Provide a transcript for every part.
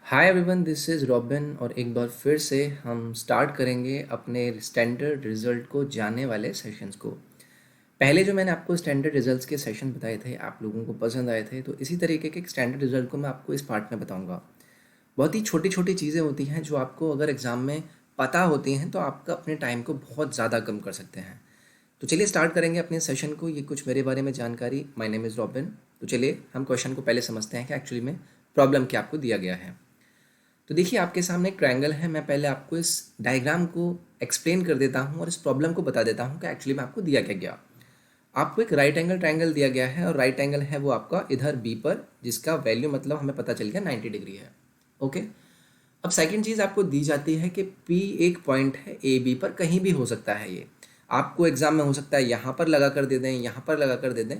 Hi everyone, this is robin और एक बार फिर से हम स्टार्ट करेंगे अपने स्टैंडर्ड रिज़ल्ट को जानने वाले सेशंस को। पहले जो मैंने आपको स्टैंडर्ड रिज़ल्ट्स के सेशन बताए थे, आप लोगों को पसंद आए थे, तो इसी तरीके के एक स्टैंडर्ड रिज़ल्ट को मैं आपको इस पार्ट में बताऊंगा। बहुत ही छोटी छोटी चीज़ें होती हैं जो आपको अगर एग्ज़ाम में पता होती हैं तो आपका अपने टाइम को बहुत ज़्यादा कम कर सकते हैं। तो चलिए स्टार्ट करेंगे अपने सेशन को। ये कुछ मेरे बारे में जानकारी। My name is robin. तो चलिए हम क्वेश्चन को पहले समझते हैं कि एक्चुअली में प्रॉब्लम क्या आपको दिया गया है। तो देखिए, आपके सामने एक ट्रायंगल है। मैं पहले आपको इस डायग्राम को एक्सप्लेन कर देता हूँ और इस प्रॉब्लम को बता देता हूँ कि एक्चुअली में आपको दिया क्या गया। आपको एक राइट एंगल ट्रायंगल दिया गया है और राइट एंगल है वो आपका इधर बी पर, जिसका वैल्यू मतलब हमें पता चल गया 90 डिग्री है। ओके। अब सेकंड चीज़ आपको दी जाती है कि पी एक पॉइंट है ए बी पर, कहीं भी हो सकता है। ये आपको एग्जाम में हो सकता है यहाँ पर लगा कर दे दें, यहाँ पर लगा कर दे दें,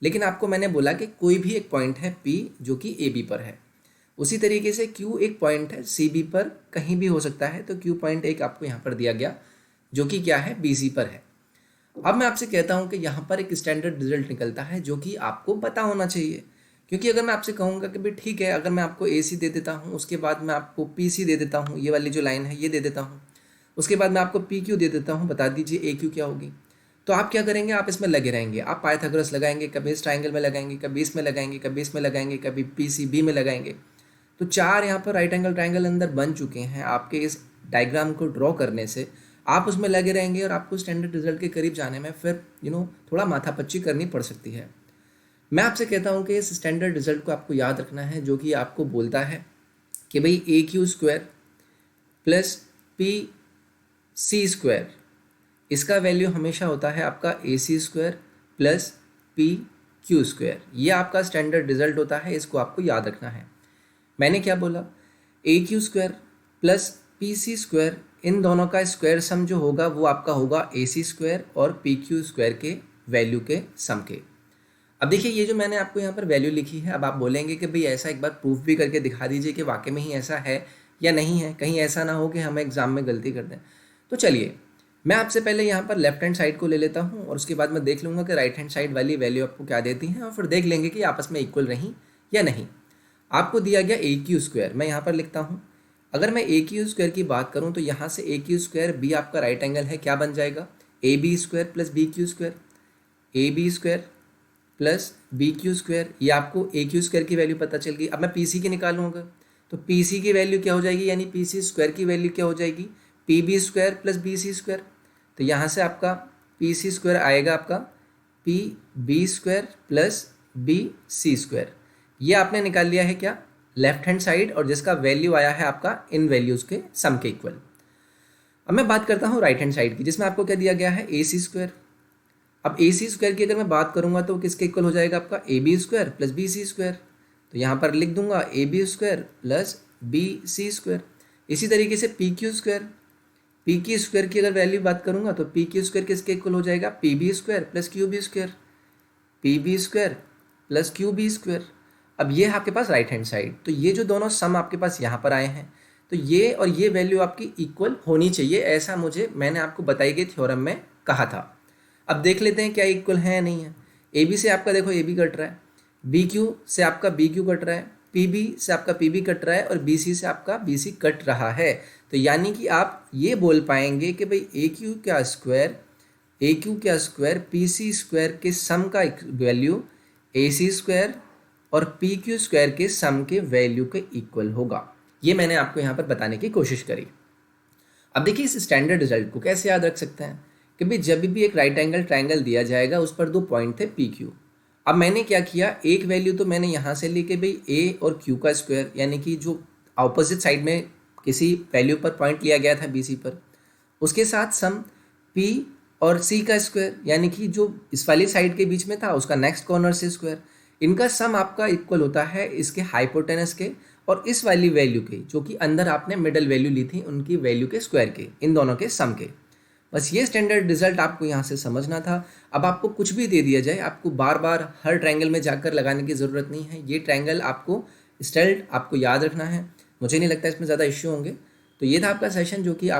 लेकिन आपको मैंने बोला कि कोई भी एक पॉइंट है पी जो कि ए बी पर है। उसी तरीके से Q एक पॉइंट है सी बी पर, कहीं भी हो सकता है। तो Q पॉइंट एक आपको यहाँ पर दिया गया जो कि क्या है, बी सी पर है। अब मैं आपसे कहता हूँ कि यहाँ पर एक स्टैंडर्ड रिजल्ट निकलता है जो कि आपको पता होना चाहिए। क्योंकि अगर मैं आपसे कहूँगा कि भाई ठीक है, अगर मैं आपको ए सी दे देता हूँ, उसके बाद मैं आपको पी सी दे देता हूँ, ये वाली जो लाइन है ये दे देता हूँ, उसके बाद मैं आपको पी क्यू दे देता हूँ, बता दीजिए ए क्यू क्या होगी। तो आप क्या करेंगे, आप इसमें लगे रहेंगे, आप पाइथागोरस लगाएंगे, कभी इस ट्राइंगल में लगाएंगे, कभी इसमें लगाएंगे, कभी इसमें लगाएंगे, कभी पी सी बी में लगाएंगे। तो चार यहाँ पर राइट एंगल ट्रायंगल अंदर बन चुके हैं। आपके इस डायग्राम को ड्रॉ करने से आप उसमें लगे रहेंगे और आपको स्टैंडर्ड रिजल्ट के करीब जाने में फिर थोड़ा माथापच्ची करनी पड़ सकती है। मैं आपसे कहता हूँ कि इस स्टैंडर्ड रिजल्ट को आपको याद रखना है, जो कि आपको बोलता है कि भाई A Q square plus P C square, इसका वैल्यू हमेशा होता है आपका A C square plus P Q square. ये आपका स्टैंडर्ड रिजल्ट होता है, इसको आपको याद रखना है। मैंने क्या बोला, A Q square plus P C square, इन दोनों का स्क्वायर सम जो होगा वो आपका होगा ए सी स्क्वायर और पी क्यू स्क्वायर के वैल्यू के सम के। अब देखिए, ये जो मैंने आपको यहाँ पर वैल्यू लिखी है, अब आप बोलेंगे कि भाई ऐसा एक बार प्रूफ भी करके दिखा दीजिए कि वाकई में ही ऐसा है या नहीं है, कहीं ऐसा ना हो कि हम एग्जाम में गलती कर दें। तो चलिए, मैं आपसे पहले यहाँ पर लेफ्ट हैंड साइड को ले लेता हूँ और उसके बाद मैं देख लूँगा कि राइट हैंड साइड वाली वैल्यू आपको क्या देती हैं, और फिर देख लेंगे कि आपस में इक्वल रही या नहीं। आपको दिया गया ए क्यू स्क्वायर, मैं यहाँ पर लिखता हूँ। अगर मैं ए क्यू स्क्वायर की बात करूँ तो यहाँ से ए क्यू स्क्वायर बी आपका राइट एंगल है, क्या बन जाएगा, A B square plus B Q square. A B square plus B Q square, ये आपको ए क्यू स्क्वायर की वैल्यू पता चल गई। अब मैं पी सी की निकालूंगा तो पी सी की वैल्यू क्या हो जाएगी, यानी पी सी स्क्वायर की वैल्यू क्या हो जाएगी, P B square plus B C square. तो यहाँ से आपका पी सी स्क्वायर आएगा आपका P B square plus B C square. ये आपने निकाल लिया है क्या, लेफ्ट हैंड साइड, और जिसका वैल्यू आया है आपका इन वैल्यूज़ के सम के इक्वल। अब मैं बात करता हूँ राइट हैंड साइड की, जिसमें आपको क्या दिया गया है, ए सी स्क्वायर। अब ए सी स्क्वायर की अगर मैं बात करूँगा तो किसके इक्वल हो जाएगा, आपका A B square plus B C square. तो यहाँ पर लिख दूंगा A B square plus B C square. इसी तरीके से P Q square, P Q square की अगर वैल्यू बात करूँगा तो पी क्यू स्क्वायर किसके इक्वल हो जाएगा, P B square plus Q B square, P B square plus Q B square. अब ये है आपके पास राइट हैंड साइड। तो ये जो दोनों सम आपके पास यहाँ पर आए हैं, तो ये और ये वैल्यू आपकी इक्वल होनी चाहिए, ऐसा मैंने आपको बताई गई थ्योरम में कहा था। अब देख लेते हैं क्या इक्वल है या नहीं है। ए बी से आपका देखो ए बी कट रहा है, बी क्यू से आपका बी क्यू कट रहा है, पी बी से आपका पी बी कट रहा है, और बी सी से आपका बी सी कट रहा है। तो यानी कि आप ये बोल पाएंगे कि भाई ए क्यू क्या स्क्वायर पी सी स्क्वायर के सम का वैल्यू ए सी स्क्वायर और पी क्यू स्क्वायर के सम के वैल्यू के इक्वल होगा। ये मैंने आपको यहाँ पर बताने की कोशिश करी। अब देखिए, इस स्टैंडर्ड रिजल्ट को कैसे याद रख सकते हैं कि भाई जब भी एक राइट एंगल ट्रायंगल दिया जाएगा उस पर दो पॉइंट थे पी क्यू। अब मैंने क्या किया, एक वैल्यू तो मैंने यहाँ से ली कि भाई ए और क्यू का स्क्वायर, यानी कि जो ऑपोजिट साइड में किसी वैल्यू पर पॉइंट लिया गया था बी सी पर, उसके साथ सम पी और सी का स्क्वायर, यानी कि जो इस वाली साइड के बीच में था उसका नेक्स्ट कॉर्नर से स्क्वायर। इनका सम आपका इक्वल होता है इसके हाइपोटेनस के और इस वाली वैल्यू के, जो कि अंदर आपने मिडल वैल्यू ली थी उनकी वैल्यू के स्क्वायर के, इन दोनों के सम के। बस ये स्टैंडर्ड रिजल्ट आपको यहाँ से समझना था। अब आपको कुछ भी दे दिया जाए, आपको बार बार हर ट्रायंगल में जाकर लगाने की ज़रूरत नहीं है। ये ट्रायंगल आपको स्टेल्ड आपको याद रखना है। मुझे नहीं लगता इसमें ज़्यादा इश्यू होंगे। तो ये था आपका सेशन जो कि आप